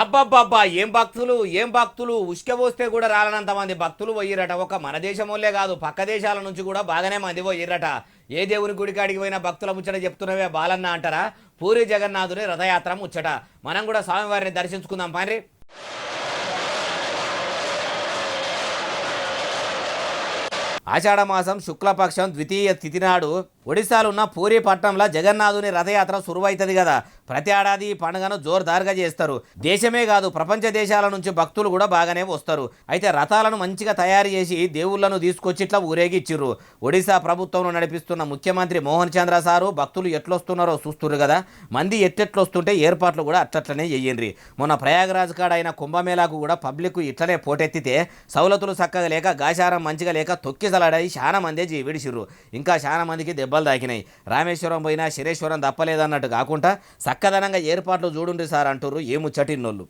అబ్బబ్బబ్బా ఏం భక్తులు ఉసుకె కూడా రాలనంత మంది భక్తులు పోయిరట. ఒక మన దేశంలోనే కాదు పక్క దేశాల నుంచి కూడా బాగానే మంది పోయిరట. ఏ దేవుని గుడికాడికి పోయిన భక్తుల ముచ్చట చెప్తున్నవే బాలన్న అంటారా. పూరి జగన్నాథుని రథయాత్ర ముచ్చట. మనం కూడా స్వామివారిని దర్శించుకుందాం పని. ఆషాఢమాసం శుక్లపక్షం ద్వితీయ తిథి నాడు ఒడిశాలో ఉన్న పూరి పట్టణంలో జగన్నాథుని రథయాత్ర సురువైతుంది కదా. ప్రతి ఏడాది ఈ పండుగను జోరుదారుగా చేస్తారు. దేశమే కాదు ప్రపంచ దేశాల నుంచి భక్తులు కూడా బాగానే వస్తారు. అయితే రథాలను మంచిగా తయారు చేసి దేవుళ్లను తీసుకొచ్చి ఇట్లా ఊరేగిచ్చిర్రు. ఒడిశా ప్రభుత్వంలో నడిపిస్తున్న ముఖ్యమంత్రి మోహన్ చంద్ర సారు భక్తులు ఎట్లొస్తున్నారో చూస్తున్నారు కదా. మంది ఎట్టెట్లొస్తుంటే ఏర్పాట్లు కూడా అట్లట్లనే చెయ్యండి. మొన్న ప్రయాగరాజ్ కాడ అయిన కుంభమేళాకు కూడా పబ్లిక్ ఇట్లనే పోటెత్తితే సౌలతులు చక్కగా లేక గాచారం మంచిగా లేక తొక్కిసలాడాయి చాలా మందే విడిచిర్రు. ఇంకా చాలా మందికి దెబ్బలు తాకినాయి. రామేశ్వరం పోయినా శరేశ్వరం తప్పలేదన్నట్టు కాకుండా చక్కదనంగా ఏర్పాట్లు చూడుండ్రి సార్ అంటుర్రు ఏ ముచ్చటిన్నోళ్ళు.